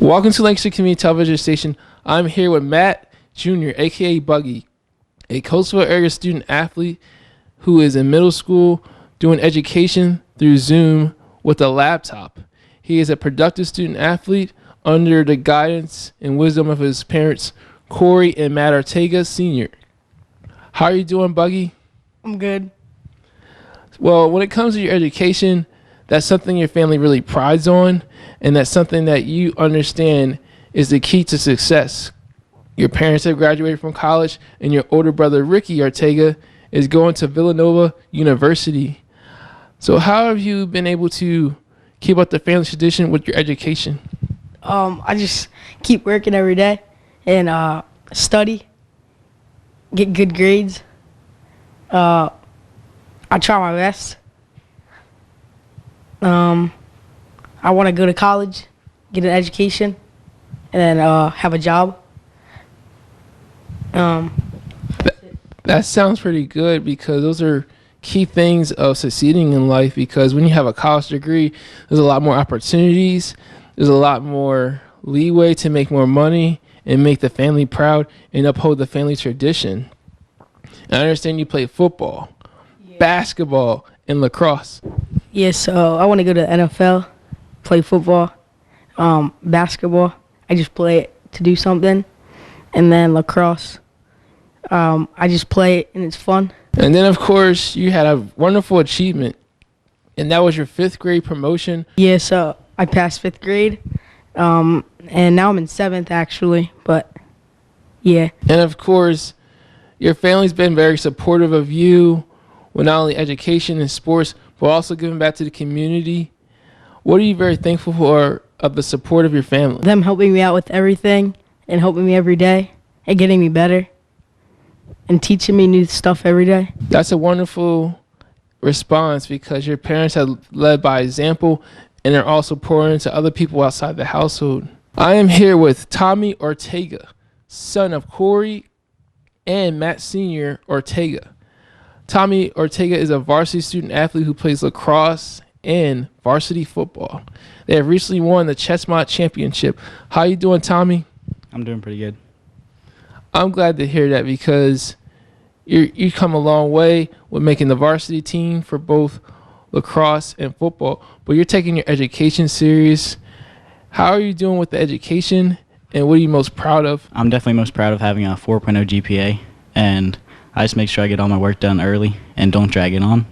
Welcome to Lancaster Community Television Station. I'm here with Matt Jr., a.k.a. Buggy, a Coastal area student athlete who is in middle school doing education through Zoom with a laptop. He is a productive student athlete under the guidance and wisdom of his parents, Corrie and Matt Ortega Sr. How are you doing, Buggy? I'm good. Well, when it comes to your education, that's something your family really prides on, and that's something that you understand is the key to success. Your parents have graduated from college, and your older brother, Ricky Ortega, is going to Villanova University. So how have you been able to keep up the family tradition with your education? I just keep working every day and study, get good grades. I try my best. I want to go to college, get an education, and then have a job. That sounds pretty good, because those are key things of succeeding in life, because when you have a college degree, there's a lot more opportunities, there's a lot more leeway to make more money and make the family proud and uphold the family tradition. And I understand you play football, basketball, and lacrosse. Yeah, so I want to go to the NFL, play football, basketball. I just play it to do something. And then lacrosse. I just play it and it's fun. And then, of course, you had a wonderful achievement, and that was your 5th grade promotion. Yeah, so I passed 5th grade, and now I'm in 7th actually, but yeah. And of course, your family's been very supportive of you with not only education and sports, but also giving back to the community. What are you very thankful for of the support of your family? Them helping me out with everything and helping me every day and getting me better and teaching me new stuff every day. That's a wonderful response, because your parents have led by example, and they're also pouring into other people outside the household. I am here with Tommy Ortega, son of Corrie and Matt Sr. Ortega. Tommy Ortega is a varsity student athlete who plays lacrosse and varsity football. They have recently won the Ches-Mont championship. How you doing, Tommy? I'm doing pretty good. I'm glad to hear that, because you come a long way with making the varsity team for both lacrosse and football, but you're taking your education serious. How are you doing with the education, and what are you most proud of? I'm definitely most proud of having a 4.0 GPA, and I just make sure I get all my work done early and don't drag it on,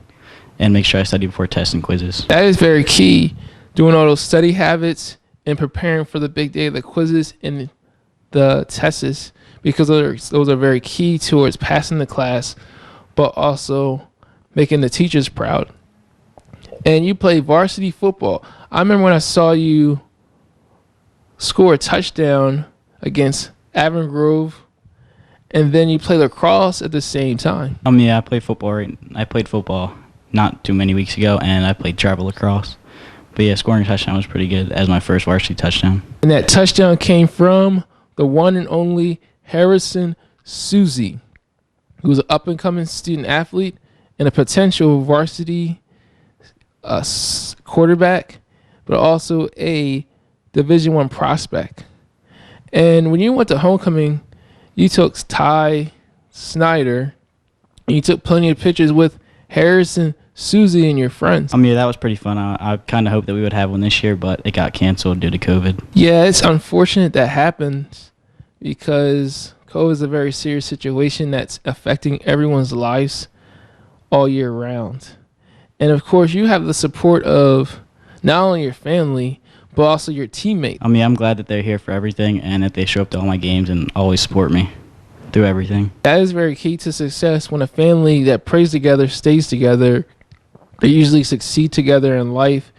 and make sure I study before tests and quizzes. That is very key, doing all those study habits and preparing for the big day of the quizzes and the tests, because those are very key towards passing the class, but also making the teachers proud. And you play varsity football. I remember when I saw you score a touchdown against Avon Grove, and then you play lacrosse at the same time. Yeah, I played football not too many weeks ago, and I played travel lacrosse. But yeah, scoring a touchdown was pretty good as my first varsity touchdown. And that touchdown came from the one and only Harrison Susie, who was an up-and-coming student athlete and a potential varsity quarterback, but also a Division I prospect. And when you went to homecoming, you took Ty Snyder, and you took plenty of pictures with Harrison Susie and your friends. Yeah, that was pretty fun. I kind of hoped that we would have one this year, but it got canceled due to COVID. Yeah, it's unfortunate that happens, because COVID is a very serious situation that's affecting everyone's lives all year round. And of course, you have the support of not only your family, but also your teammates. I'm glad that they're here for everything, and that they show up to all my games and always support me through everything. That is very key to success. When a family that prays together stays together, they usually succeed together in life.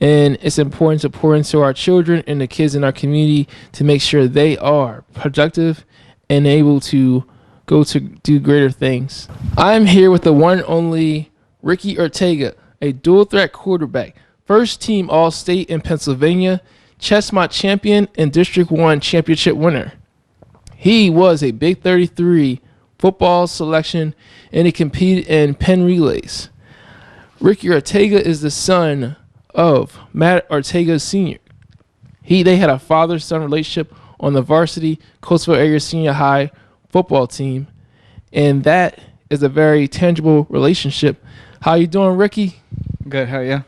And it's important to pour into our children and the kids in our community to make sure they are productive and able to go to do greater things. I'm here with the one and only Ricky Ortega, a dual threat quarterback, first team All-State in Pennsylvania, Ches-Mont champion, and District 1 championship winner. He was a Big 33 football selection, and he competed in pen relays. Ricky Ortega is the son of Matt Ortega Sr. They had a father-son relationship on the varsity Coatesville Area Senior High football team, and that is a very tangible relationship. How you doing, Ricky? Good, how are you?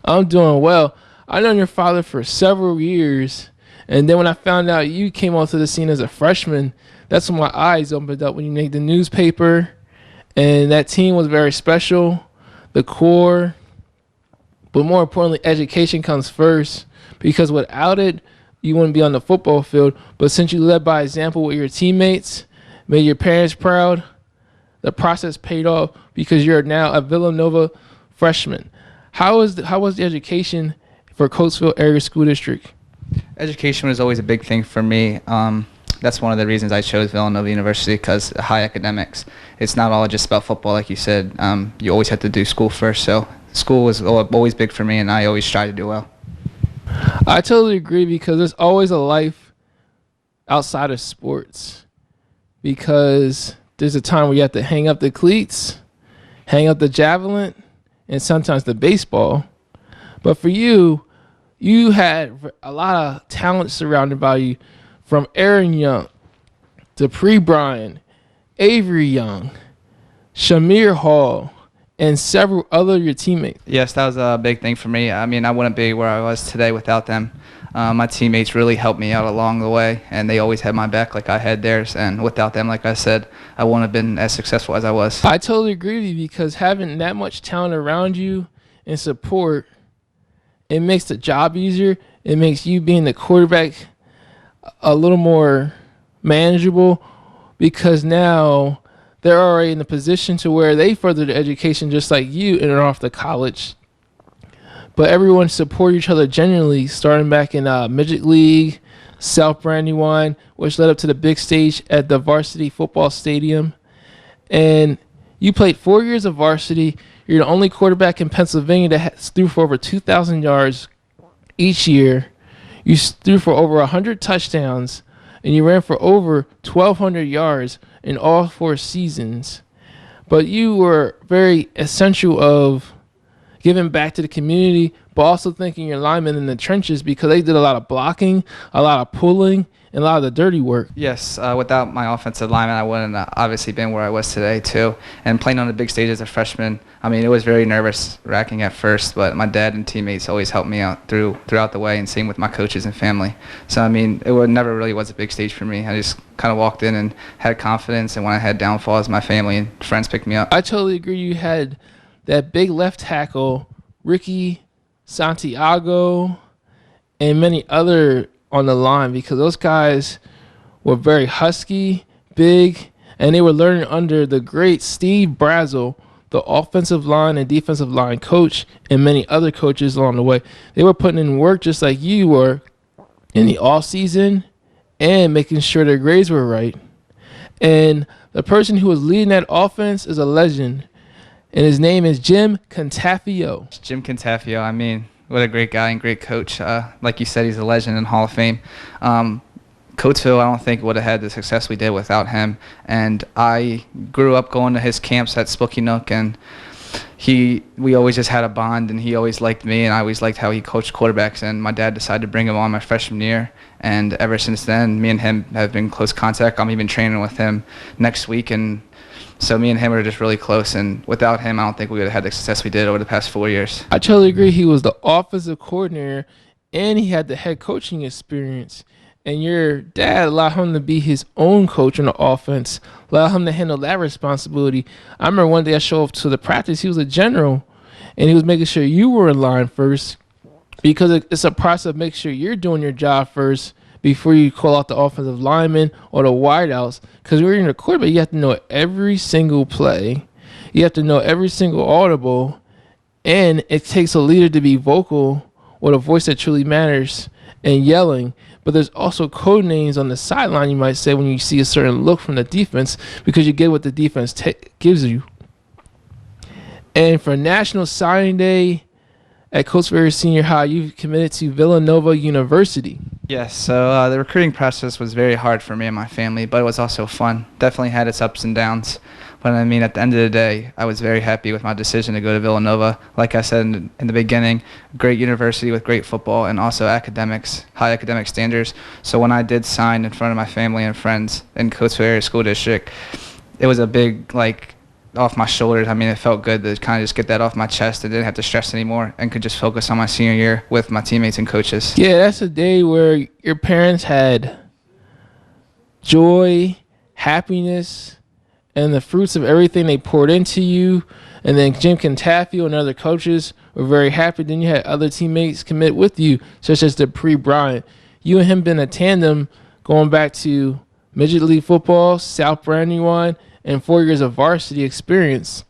I'm doing well. I've known your father for several years, and then when I found out you came onto the scene as a freshman, that's when my eyes opened up when you made the newspaper, and that team was very special, the core, but more importantly, education comes first, because without it, you wouldn't be on the football field. But since you led by example with your teammates, made your parents proud, the process paid off because you're now a Villanova freshman. How was the education for Coatesville Area School District? Education was always a big thing for me. That's one of the reasons I chose Villanova University, because high academics. It's not all just about football, like you said. You always have to do school first. So school was always big for me, and I always try to do well. I totally agree, because there's always a life outside of sports, because there's a time where you have to hang up the cleats, hang up the javelin, and sometimes the baseball. But for you, you had a lot of talent surrounded by you, from Aaron Young to Pre Bryan, Avery Young, Shamir Hall, and several other of your teammates. Yes, that was a big thing for me. I mean, I wouldn't be where I was today without them. My teammates really helped me out along the way, and they always had my back like I had theirs. And without them, like I said, I wouldn't have been as successful as I was. I totally agree with you, because having that much talent around you and support, it makes the job easier. It makes you being the quarterback a little more manageable, because now they're already in the position to where they further their education just like you and are off to college. But everyone support each other genuinely, starting back in Midget League, South Brandywine, which led up to the big stage at the varsity football stadium. And you played 4 years of varsity. You're the only quarterback in Pennsylvania that threw for over 2,000 yards each year. You threw for over 100 touchdowns, and you ran for over 1,200 yards in all 4 seasons. But you were very essential of giving back to the community, but also thanking your linemen in the trenches, because they did a lot of blocking, a lot of pulling, and a lot of the dirty work. Yes, without my offensive lineman, I wouldn't have obviously been where I was today, too. And playing on the big stage as a freshman, I mean, it was very nervous-wracking at first, but my dad and teammates always helped me out throughout the way, and same with my coaches and family. So, I mean, never really was a big stage for me. I just kind of walked in and had confidence, and when I had downfalls, my family and friends picked me up. I totally agree. You had that big left tackle, Ricky Santiago, and many other on the line, because those guys were very husky, big, and they were learning under the great Steve Brazel, the offensive line and defensive line coach, and many other coaches along the way. They were putting in work just like you were in the off season and making sure their grades were right. And the person who was leading that offense is a legend, and his name is Jim Contafio. Jim Contafio, I mean, what a great guy and great coach. Like you said, he's a legend in Hall of Fame. Coatesville, I don't think would have had the success we did without him. And I grew up going to his camps at Spooky Nook, and we always just had a bond, and he always liked me, and I always liked how he coached quarterbacks. And my dad decided to bring him on my freshman year, and ever since then, me and him have been in close contact. I'm even training with him next week, and so me and him are just really close, and without him, I don't think we would have had the success we did over the past 4 years. I totally agree. He was the offensive coordinator, and he had the head coaching experience. And your dad allowed him to be his own coach on the offense, allowed him to handle that responsibility. I remember one day I showed up to the practice. He was a general, and he was making sure you were in line first, because it's a process of making sure you're doing your job first before you call out the offensive lineman or the wideouts. Because when you're in the quarterback, you have to know every single play. You have to know every single audible. And it takes a leader to be vocal, or a voice that truly matters, and yelling. But there's also code names on the sideline, you might say, when you see a certain look from the defense, because you get what the defense gives you. And for National Signing Day at Coatesville Senior High, you've committed to Villanova University. Yes, so the recruiting process was very hard for me and my family, but it was also fun. Definitely had its ups and downs. But I mean, at the end of the day, I was very happy with my decision to go to Villanova. Like I said in the beginning, great university with great football and also academics, high academic standards. So when I did sign in front of my family and friends in Coatesville Area School District, it was a big, off my shoulders. I mean, it felt good to kind of just get that off my chest. I didn't have to stress anymore and could just focus on my senior year with my teammates and coaches. Yeah, that's a day where your parents had joy, happiness, and the fruits of everything they poured into you. And then Jim Cantafio and other coaches were very happy. Then you had other teammates commit with you, such as Dupree Bryant. You and him been a tandem going back to Midget League football, South Brandywine, and 4 years of varsity experience.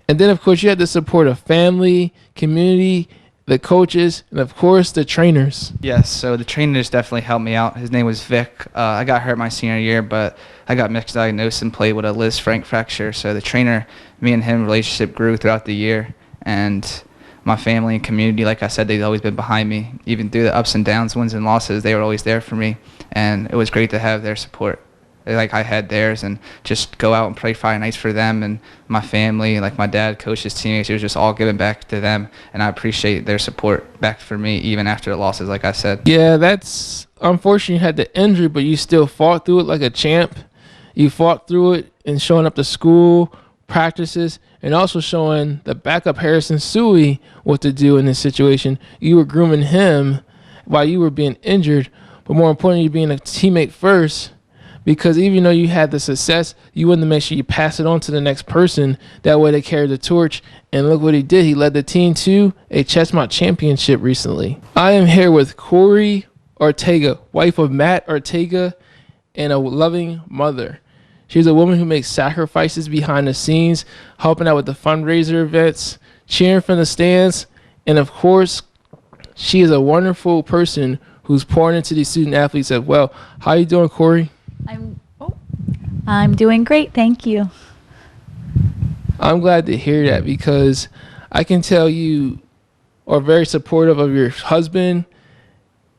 And then, of course, you had the support of family, community, the coaches, and, of course, the trainers. Yes, so the trainers definitely helped me out. His name was Vic. I got hurt my senior year, but I got misdiagnosed and played with a Liz Frank fracture. So the trainer, me and him relationship grew throughout the year. And my family and community, like I said, they've always been behind me. Even through the ups and downs, wins and losses, they were always there for me. And it was great to have their support. Like I had theirs, and just go out and play Friday nights for them and my family, like my dad, coaches, teammates. It was just all given back to them, and I appreciate their support back for me even after the losses, like I said. Yeah, that's unfortunate you had the injury, but you still fought through it like a champ. You fought through it and showing up to school, practices, and also showing the backup Harrison Suey what to do in this situation. You were grooming him while you were being injured, but more importantly, being a teammate first. Because even though you had the success, you wanted to make sure you pass it on to the next person. That way they carried the torch. And look what he did. He led the team to a Ches-Mont championship recently. I am here with Corrie Ortega, wife of Matt Ortega and a loving mother. She's a woman who makes sacrifices behind the scenes, helping out with the fundraiser events, cheering from the stands. And of course, she is a wonderful person who's pouring into these student athletes as well. How you doing, Corrie? I'm doing great, thank you. I'm glad to hear that because I can tell you are very supportive of your husband,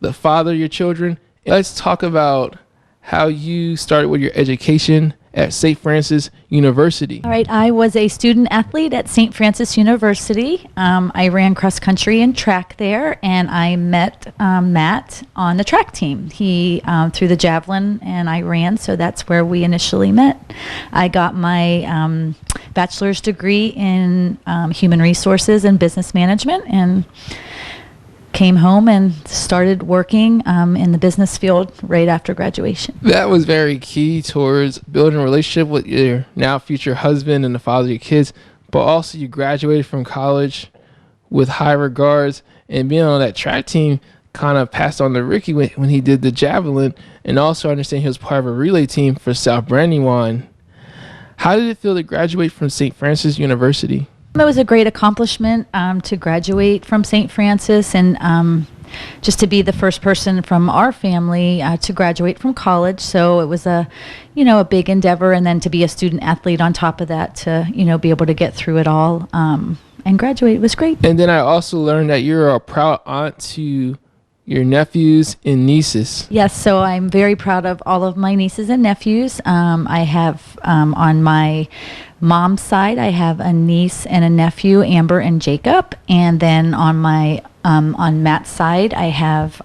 the father of your children. Let's talk about how you started with your education at St. Francis University. All right, I was a student athlete at St. Francis University. I ran cross country and track there, and I met Matt on the track team. He threw the javelin, and I ran, so that's where we initially met. I got my bachelor's degree in human resources and business management, and came home and started working in the business field right after graduation. That was very key towards building a relationship with your now future husband and the father of your kids, but also you graduated from college with high regards, and being on that track team kind of passed on to Ricky when he did the javelin, and also I understand he was part of a relay team for South Brandywine. How did it feel to graduate from St. Francis University? It was a great accomplishment to graduate from St. Francis, and just to be the first person from our family to graduate from college. So it was a big endeavor, and then to be a student athlete on top of that, to be able to get through it all and graduate was great. And then I also learned that you're a proud aunt to your nephews and nieces. Yes, so I'm very proud of all of my nieces and nephews. I have on my mom's side, I have a niece and a nephew, Amber and Jacob, and then on my on Matt's side, I have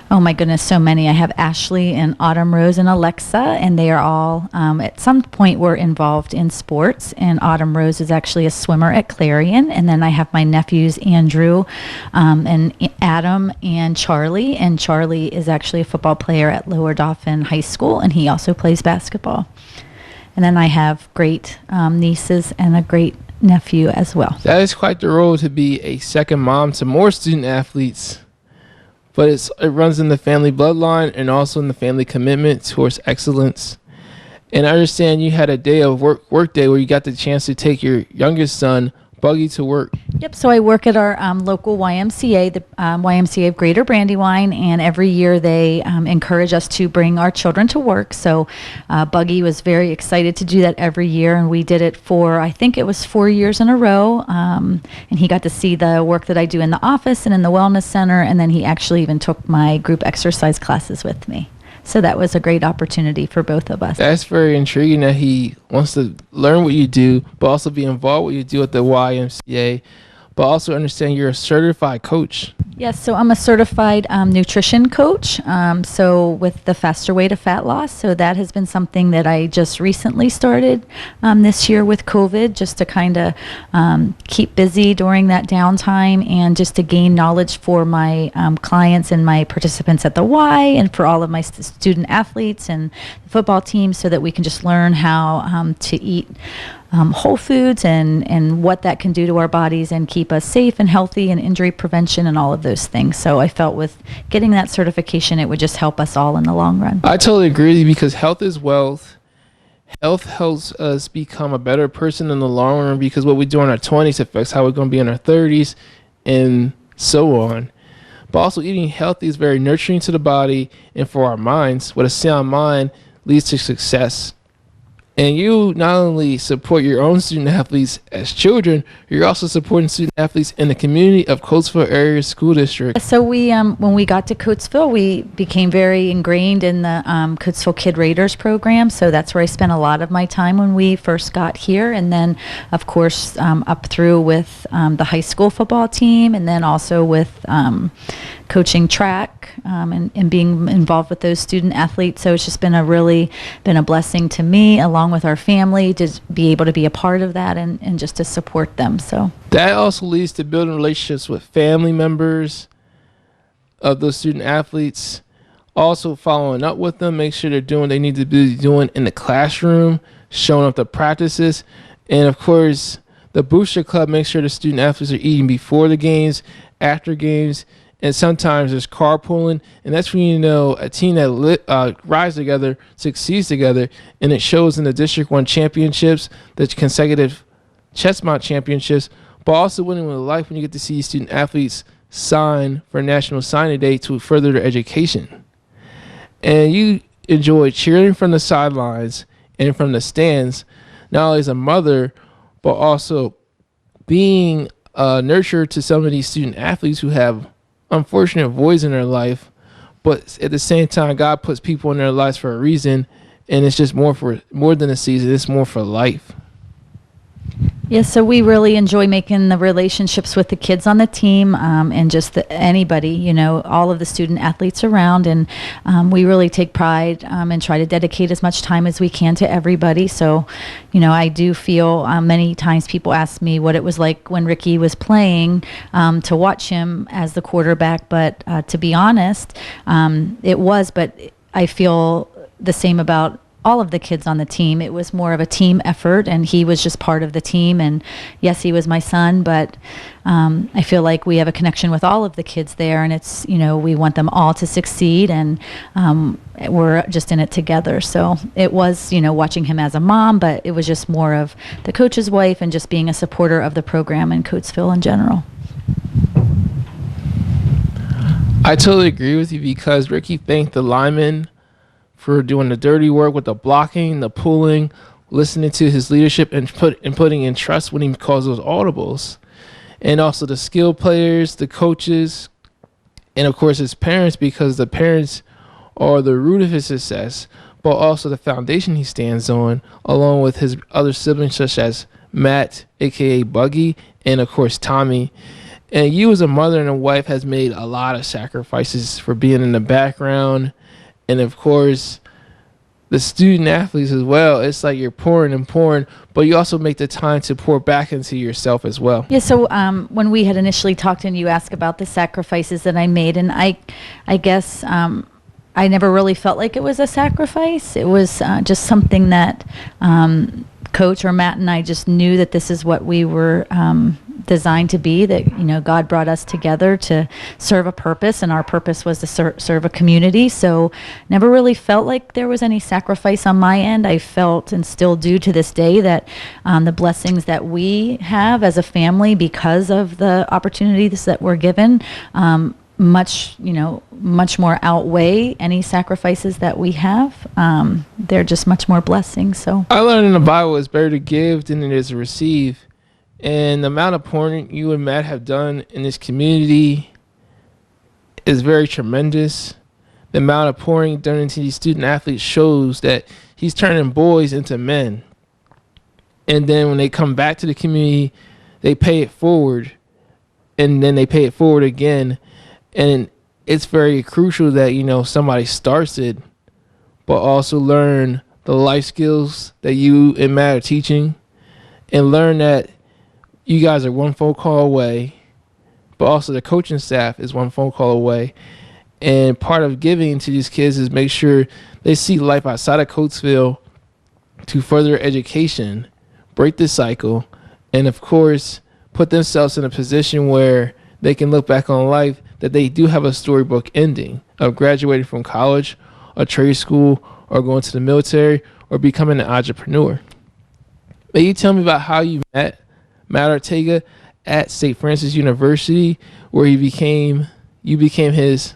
oh my goodness, so many. I have Ashley and Autumn Rose and Alexa, and they are all at some point were involved in sports. And Autumn Rose is actually a swimmer at Clarion. And then I have my nephews Andrew and Adam and Charlie. And Charlie is actually a football player at Lower Dauphin High School, and he also plays basketball. And then I have great nieces and a great nephew as well. That is quite the role to be a second mom to more student athletes. But it runs in the family bloodline and also in the family commitment towards excellence. And I understand you had a day of work day where you got the chance to take your youngest son, Buggy, to work. Yep. So I work at our local YMCA, the YMCA of Greater Brandywine, and every year they encourage us to bring our children to work. So Buggy was very excited to do that every year, and we did it for, I think it was 4 years in a row. And he got to see the work that I do in the office and in the wellness center, and then he actually even took my group exercise classes with me. So that was a great opportunity for both of us. That's very intriguing that he wants to learn what you do, but also be involved with what you do at the YMCA, but also understand you're a certified coach. Yes, so I'm a certified nutrition coach, so with the Faster Way to Fat Loss. So that has been something that I just recently started this year with COVID, just to kind of keep busy during that downtime and just to gain knowledge for my clients and my participants at the Y and for all of my student athletes and the football team, so that we can just learn how to eat whole foods and what that can do to our bodies and keep us safe and healthy, and injury prevention and all of those things. So I felt with getting that certification, it would just help us all in the long run. I totally agree with you, because health is wealth. Health helps us become a better person in the long run, because what we do in our 20s affects how we're going to be in our 30s and so on. But also eating healthy is very nurturing to the body and for our minds. With a sound mind leads to success. And you not only support your own student athletes as children, you're also supporting student athletes in the community of Coatesville Area School District. So we, when we got to Coatesville, we became very ingrained in the Coatesville Kid Raiders program. So that's where I spent a lot of my time when we first got here. And then, of course, up through with the high school football team, and then also with coaching track and being involved with those student athletes. So it's just been a blessing to me, along with our family, to be able to be a part of that and just to support them. So that also leads to building relationships with family members of those student athletes. Also following up with them, make sure they're doing what they need to be doing in the classroom, showing up to practices. And of course, the Booster Club makes sure the student athletes are eating before the games, after games, and sometimes there's carpooling, and that's when you know a team that rides together succeeds together, and it shows in the District 1 championships, the consecutive Ches-Mont championships, but also winning with life when you get to see student athletes sign for National Signing Day to further their education. And you enjoy cheering from the sidelines and from the stands, not only as a mother, but also being a nurturer to some of these student athletes who have unfortunate voids in their life, but at the same time, God puts people in their lives for a reason, and it's just more than a season. It's more for life. Yes, so we really enjoy making the relationships with the kids on the team and just anybody, all of the student athletes around. And we really take pride and try to dedicate as much time as we can to everybody. So, I do feel many times people ask me what it was like when Ricky was playing to watch him as the quarterback. But to be honest, it was, but I feel the same about all of the kids on the team. It was more of a team effort, and he was just part of the team. And yes, he was my son, but I feel like we have a connection with all of the kids there, and it's, we want them all to succeed, and we're just in it together. So it was, watching him as a mom, but it was just more of the coach's wife and just being a supporter of the program in Coatesville in general. I totally agree with you, because Ricky thanked the linemen for doing the dirty work with the blocking, the pulling, listening to his leadership, and putting in trust when he calls those audibles. And also the skill players, the coaches, and of course his parents, because the parents are the root of his success, but also the foundation he stands on, along with his other siblings such as Matt, aka Buggy, and of course Tommy. And you as a mother and a wife has made a lot of sacrifices for being in the background. And of course, the student athletes as well. It's like you're pouring and pouring, but you also make the time to pour back into yourself as well. Yeah, so when we had initially talked and you asked about the sacrifices that I made, and I guess I never really felt like it was a sacrifice. It was just something that Coach or Matt and I just knew that this is what we were designed to be, that, God brought us together to serve a purpose, and our purpose was to serve a community. So never really felt like there was any sacrifice on my end. I felt, and still do to this day, that the blessings that we have as a family because of the opportunities that we're given, much more outweigh any sacrifices that we have. They're just much more blessings. So I learned in the Bible it's better to give than it is to receive. And the amount of pouring you and Matt have done in this community is very tremendous. The amount of pouring done into these student athletes shows that he's turning boys into men. And then when they come back to the community, they pay it forward. And then they pay it forward again. And it's very crucial that, somebody starts it, but also learn the life skills that you and Matt are teaching, and learn that you guys are one phone call away, but also the coaching staff is one phone call away. And part of giving to these kids is make sure they see life outside of Coatesville to further education, break the cycle, and of course, put themselves in a position where they can look back on life that they do have a storybook ending of graduating from college, or trade school, or going to the military, or becoming an entrepreneur. May you tell me about how you met Matt Ortega at St. Francis University, where you became his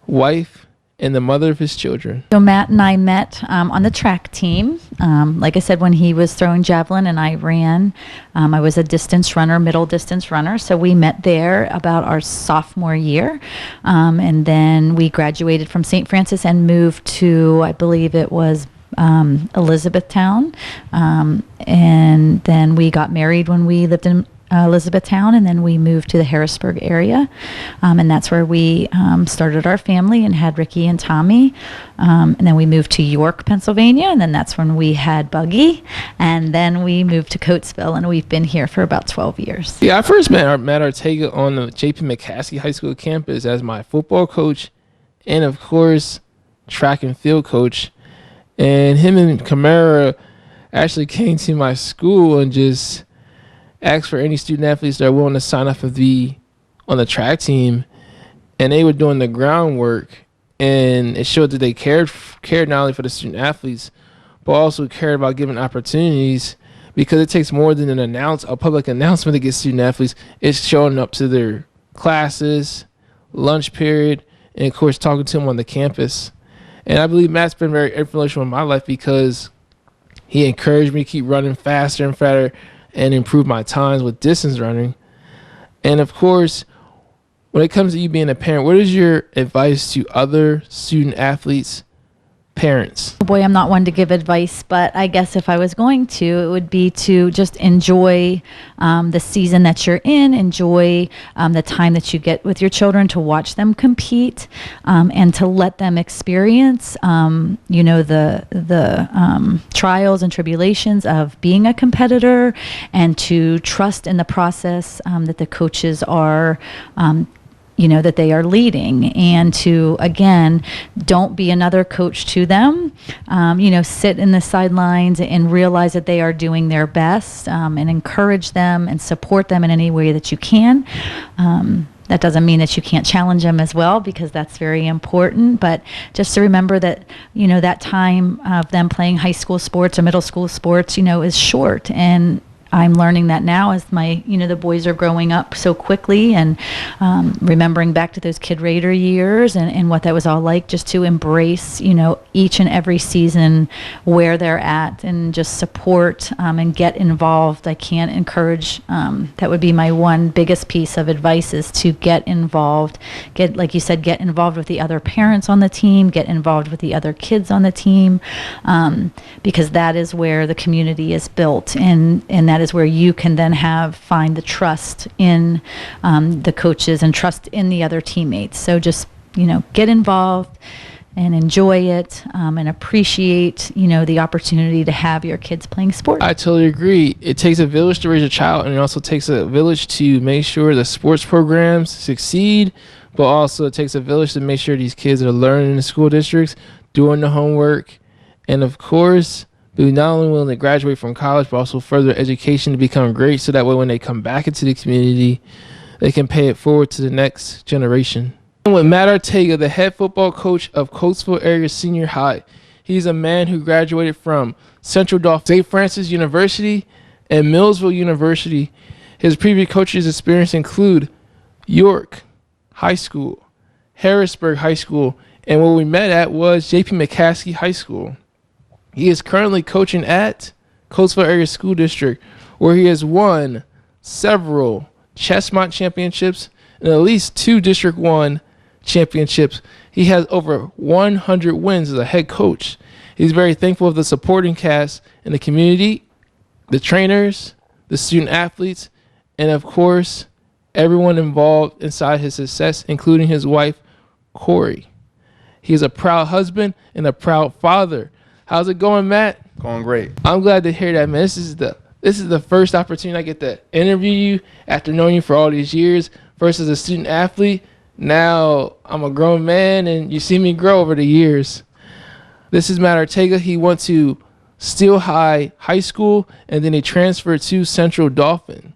wife and the mother of his children. So Matt and I met on the track team. Like I said, when he was throwing javelin and I ran, I was a distance runner, middle distance runner. So we met there about our sophomore year. And then we graduated from St. Francis and moved to, I believe it was Elizabethtown. And then we got married when we lived in Elizabethtown, and then we moved to the Harrisburg area, and that's where we started our family and had Ricky and Tommy, and then we moved to York, Pennsylvania, and then that's when we had Buggy, and then we moved to Coatesville, and we've been here for about 12 years. Yeah, I first met Matt Ortega on the J.P. McCaskey High School campus as my football coach, and of course track and field coach. And him and Camara actually came to my school and just asked for any student athletes that are willing to sign up and be on the track team, and they were doing the groundwork, and it showed that they cared not only for the student athletes, but also cared about giving opportunities, because it takes more than a public announcement to get student athletes. It's showing up to their classes, lunch period, and of course talking to them on the campus. And I believe Matt's been very influential in my life because he encouraged me to keep running faster and faster and improve my times with distance running. And of course, when it comes to you being a parent, what is your advice to other student athletes, parents? Boy, I'm not one to give advice, but I guess if I was going to, it would be to just enjoy the season that you're in, enjoy the time that you get with your children to watch them compete, and to let them experience, the trials and tribulations of being a competitor, and to trust in the process that the coaches are that they are leading, and to, again, don't be another coach to them. Sit in the sidelines and realize that they are doing their best, and encourage them and support them in any way that you can. That doesn't mean that you can't challenge them as well, because that's very important. But just to remember that, that time of them playing high school sports or middle school sports, is short. And I'm learning that now as the boys are growing up so quickly, and remembering back to those Kid Raider years and what that was all like, just to embrace, each and every season where they're at, and just support and get involved. I can't encourage, that would be my one biggest piece of advice, is to get involved. Like you said, get involved with the other parents on the team, get involved with the other kids on the team, because that is where the community is built, and that is where you can then find the trust in the coaches and trust in the other teammates. So just, get involved and enjoy it, and appreciate, the opportunity to have your kids playing sports. I totally agree. It takes a village to raise a child, and it also takes a village to make sure the sports programs succeed, but also it takes a village to make sure these kids are learning in the school districts, doing the homework, and of course, who not only willing to graduate from college, but also further education to become great, so that way when they come back into the community, they can pay it forward to the next generation. And with Matt Ortega, the head football coach of Coatesville Area Senior High. He's a man who graduated from Central Dauphin, St. Francis University, and Millsville University. His previous coaches' experience include York High School, Harrisburg High School, and where we met at was J.P. McCaskey High School. He is currently coaching at Coatesville Area School District, where he has won several Ches-Mont championships and at least 2 District 1 championships. He has over 100 wins as a head coach. He's very thankful of the supporting cast in the community, the trainers, the student athletes, and of course, everyone involved inside his success, including his wife, Corrie. He is a proud husband and a proud father. How's it going, Matt? Going great. I'm glad to hear that, man. This is the first opportunity I get to interview you after knowing you for all these years. First as a student athlete, now I'm a grown man, and you see me grow over the years. This is Matt Ortega. He went to Steele High School, and then he transferred to Central Dauphin.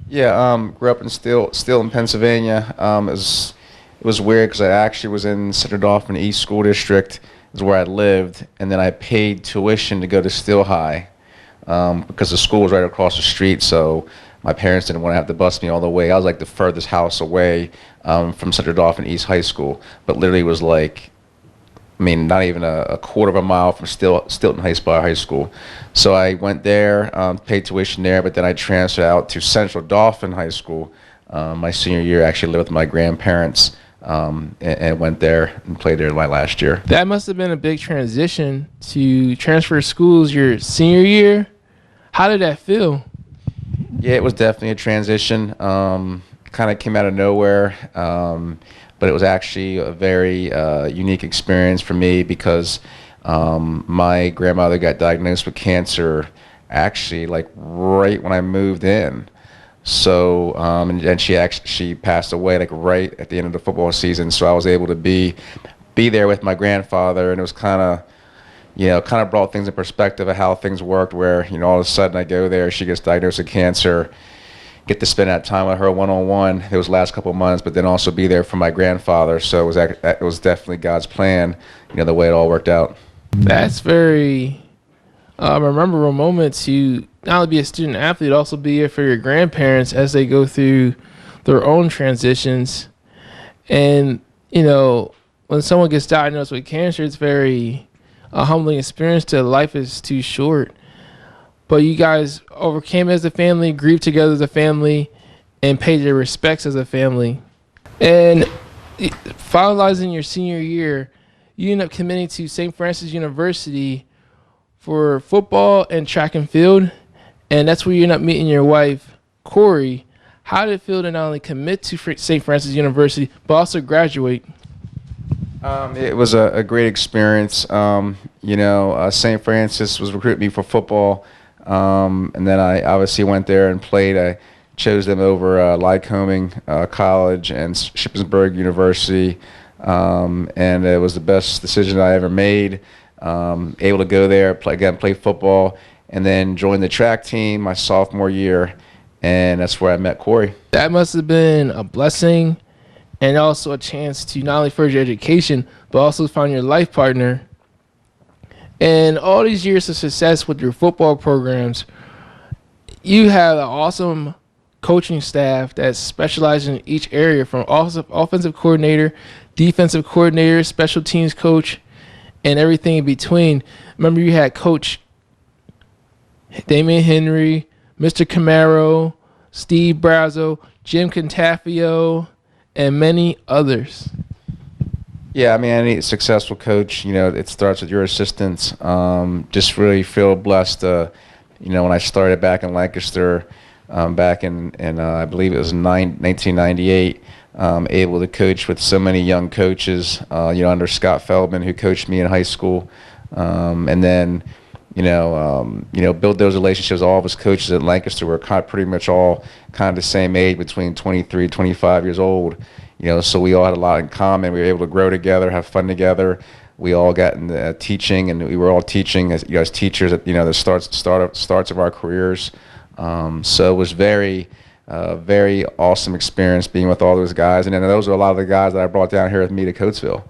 Yeah, grew up in Steele in Pennsylvania. It was weird because I actually was in Central Dauphin East School District, is where I lived, and then I paid tuition to go to Steele High because the school was right across the street, so my parents didn't want to have to bus me all the way. I was like the furthest house away from Central Dauphin East High School, but literally was like, I mean, not even a quarter of a mile from Stilton High School. So I went there, paid tuition there, but then I transferred out to Central Dauphin High School my senior year. Actually lived with my grandparents and went there and played there my last year. That must have been a big transition to transfer schools your senior year. How did that feel? Yeah, it was definitely a transition. Kind of came out of nowhere. But it was actually a very unique experience for me because my grandmother got diagnosed with cancer actually like right when I moved in. So and she passed away like right at the end of the football season. So I was able to be there with my grandfather, and it was kind of brought things in perspective of how things worked. Where all of a sudden I go there, she gets diagnosed with cancer. Get to spend that time with her one-on-one those last couple of months, but then also be there for my grandfather. So it was definitely God's plan, the way it all worked out. That's very memorable moment to not only be a student athlete, but also be here for your grandparents as they go through their own transitions. And, when someone gets diagnosed with cancer, it's very a humbling experience to life is too short. But you guys overcame as a family, grieved together as a family, and paid your respects as a family. And finalizing your senior year, you end up committing to St. Francis University for football and track and field. And that's where you end up meeting your wife, Corrie. How did it feel to not only commit to St. Francis University, but also graduate? It was a great experience. St. Francis was recruiting me for football. And then I obviously went there and played. I chose them over Lycoming College and Shippensburg University, and it was the best decision I ever made. Able to go there, play football, and then join the track team my sophomore year, and that's where I met Corrie. That must have been a blessing and also a chance to not only further your education, but also find your life partner. And all these years of success with your football programs, you have an awesome coaching staff that specializes in each area, from offensive coordinator, defensive coordinator, special teams coach, and everything in between. Remember, you had Coach Damian Henry, Mr. Camaro, Steve Brazo, Jim Contafio, and many others. Yeah, I mean, any successful coach, it starts with your assistants. Just really feel blessed. When I started back in Lancaster, back in I believe it was 1998, able to coach with so many young coaches. Under Scott Feldman, who coached me in high school, and then build those relationships. All of us coaches at Lancaster were pretty much all kind of the same age, between 23, 25 years old. So we all had a lot in common. We were able to grow together, have fun together. we all got into teaching, and we were all teaching as teachers at the starts of our careers. So it was very awesome experience being with all those guys, and then those are a lot of the guys that I brought down here with me to Coatesville.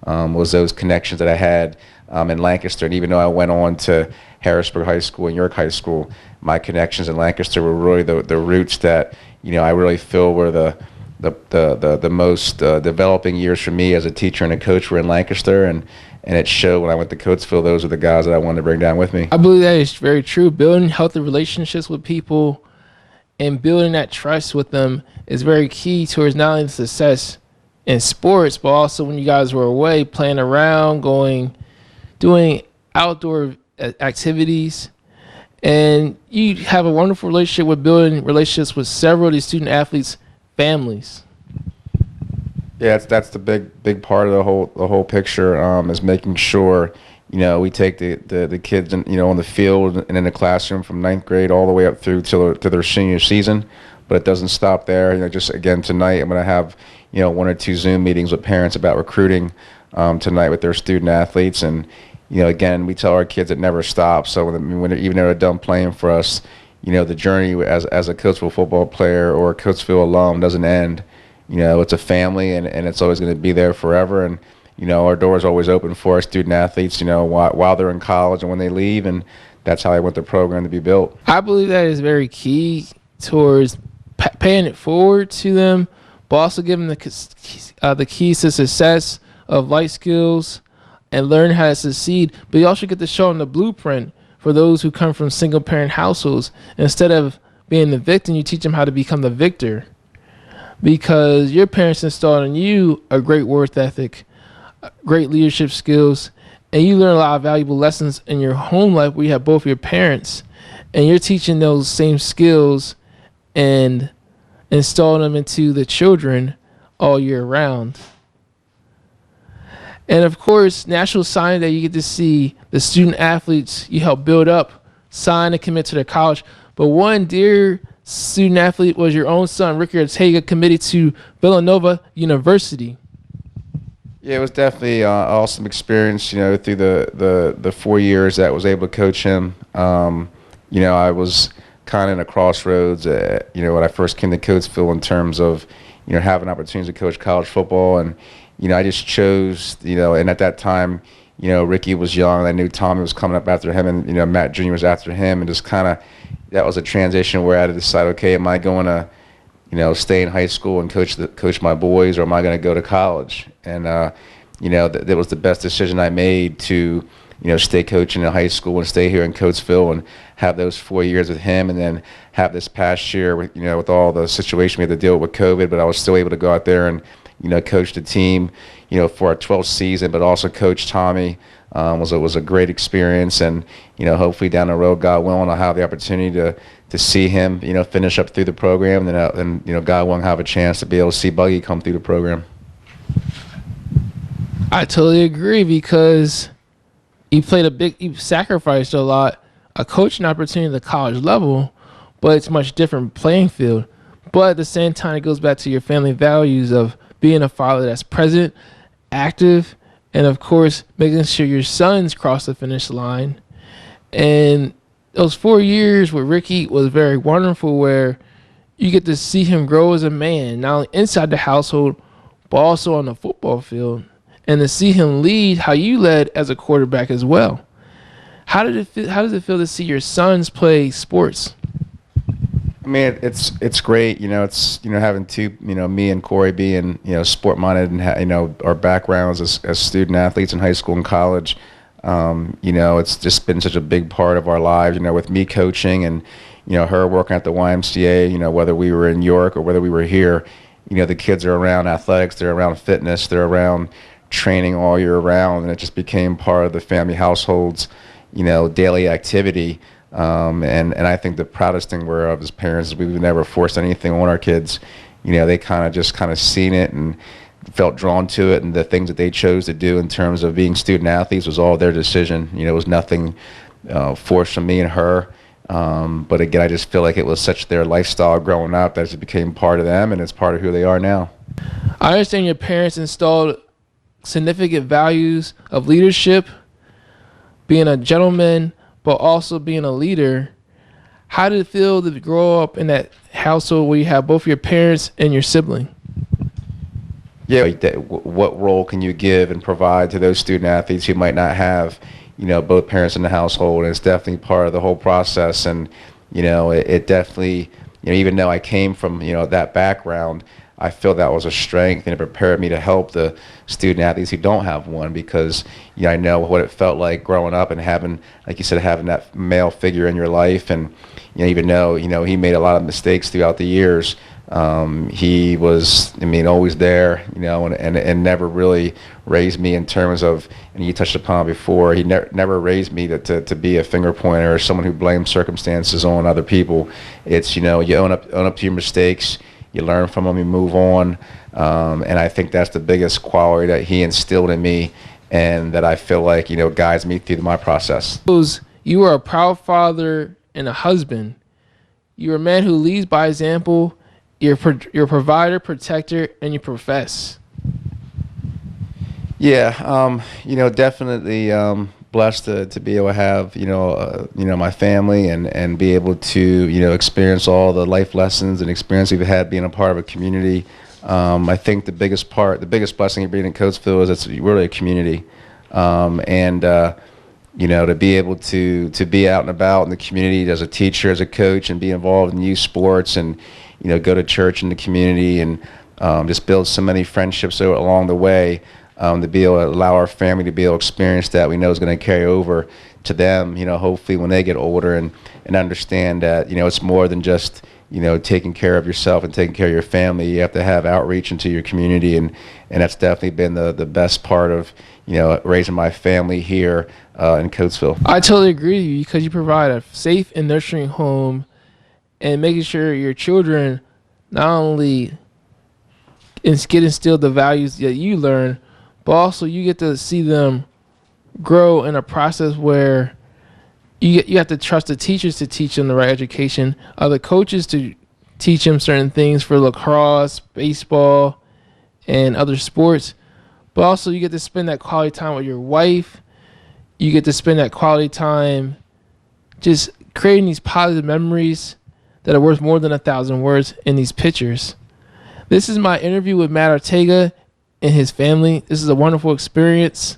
Was those connections that I had in Lancaster, and even though I went on to Harrisburg High School and York High School, my connections in Lancaster were really the roots that I really feel were the most developing years for me as a teacher and a coach were in Lancaster, and it showed when I went to Coatesville. Those are the guys that I wanted to bring down with me. I believe that is very true. Building healthy relationships with people and building that trust with them is very key towards not only success in sports, but also when you guys were away, playing around, doing outdoor activities. And you have a wonderful relationship with building relationships with several of these student athletes' families. Yeah, that's the big part of the whole picture, is making sure we take the kids on the field and in the classroom from 9th grade all the way up through to their senior season. But it doesn't stop there. Just again tonight, I'm going to have 1 or 2 Zoom meetings with parents about recruiting tonight with their student athletes. And again, we tell our kids it never stops. So when even they're done playing for us, the journey as a Coatesville football player or a Coatesville alum doesn't end. It's a family, and it's always going to be there forever. And our door's always open for our student athletes, while they're in college and when they leave, and that's how I want the program to be built. I believe that is very key towards paying it forward to them, but also giving the keys to success of life skills and learn how to succeed. But you also get to show them the blueprint for those who come from single-parent households. Instead of being the victim, you teach them how to become the victor, because your parents installed in you a great work ethic, great leadership skills, and you learn a lot of valuable lessons in your home life where you have both your parents, and you're teaching those same skills and installing them into the children all year round. And of course, National Signing Day, you get to see the student athletes you help build up sign and commit to their college. But one dear student athlete was your own son, Ricky Ortega, committed to Villanova University. Yeah, it was definitely an awesome experience, through the 4 years that I was able to coach him. I was kind of in a crossroads, when I first came to Coatesville in terms of, having opportunities to coach college football. And, I just chose, and at that time, Ricky was young. I knew Tommy was coming up after him, and, Matt Jr. was after him. And just kind of, that was a transition where I had to decide, okay, am I going to, stay in high school and coach my boys, or am I going to go to college? And, that was the best decision I made to, stay coaching in high school and stay here in Coatesville and have those 4 years with him, and then have this past year with, with all the situation we had to deal with COVID, but I was still able to go out there and, coach the team, for our 12th season, but also coach Tommy. Was a great experience, and hopefully down the road, God willing, I'll have the opportunity to see him finish up through the program, and God willing, have a chance to be able to see Buggy come through the program. I totally agree, because you sacrificed a lot, a coaching opportunity at the college level, but it's a much different playing field. But at the same time, it goes back to your family values of being a father that's present, active, and of course, making sure your sons cross the finish line. And those 4 years with Ricky was very wonderful, where you get to see him grow as a man, not only inside the household, but also on the football field. And to see him lead how you led as a quarterback as well. How does it feel to see your sons play sports? I mean, it's great. It's having two, me and Corey being sport minded, and our backgrounds as student athletes in high school and college. It's just been such a big part of our lives. With me coaching and her working at the YMCA. Whether we were in York or whether we were here, the kids are around athletics, they're around fitness, they're around training all year round, and it just became part of the family household's daily activity. And I think the proudest thing we're of as parents is we've never forced anything on our kids. They kind of seen it and felt drawn to it, and the things that they chose to do in terms of being student athletes was all their decision. It was nothing forced from me and her. But again, I just feel like it was such their lifestyle growing up that it became part of them, and it's part of who they are now. I understand your parents installed significant values of leadership, being a gentleman, but also being a leader. How did it feel to grow up in that household where you have both your parents and your sibling? Yeah, what role can you give and provide to those student athletes who might not have, both parents in the household? And it's definitely part of the whole process. And, it definitely, even though I came from, that background, I feel that was a strength, and it prepared me to help the student athletes who don't have one, because I know what it felt like growing up and having, like you said, having that male figure in your life. And even though he made a lot of mistakes throughout the years, he was, always there, and never really raised me in terms of, and you touched upon before, he never raised me to be a finger pointer or someone who blames circumstances on other people. It's, you own up to your mistakes, you learn from them, you move on, and I think that's the biggest quality that he instilled in me, and that I feel like, guides me through my process. You are a proud father and a husband. You're a man who leads by example. You're a provider, protector, and you profess. Yeah, definitely blessed to be able to have, my family and be able to, experience all the life lessons and experience we've had being a part of a community. I think the biggest blessing of being in Coatesville is it's really a community. To be able to be out and about in the community as a teacher, as a coach, and be involved in youth sports, and go to church in the community, and just build so many friendships along the way, to be able to allow our family to be able to experience that we know is going to carry over to them, hopefully when they get older, and understand that, it's more than just, taking care of yourself and taking care of your family. You have to have outreach into your community, and that's definitely been the best part of, raising my family here in Coatesville. I totally agree with you, because you provide a safe and nurturing home, and making sure your children not only get instilled the values that you learn, but also you get to see them grow in a process where you have to trust the teachers to teach them the right education, other coaches to teach them certain things for lacrosse, baseball, and other sports. But also you get to spend that quality time with your wife. You get to spend that quality time just creating these positive memories that are worth more than 1,000 words in these pictures. This is my interview with Matt Ortega and his family. This is a wonderful experience.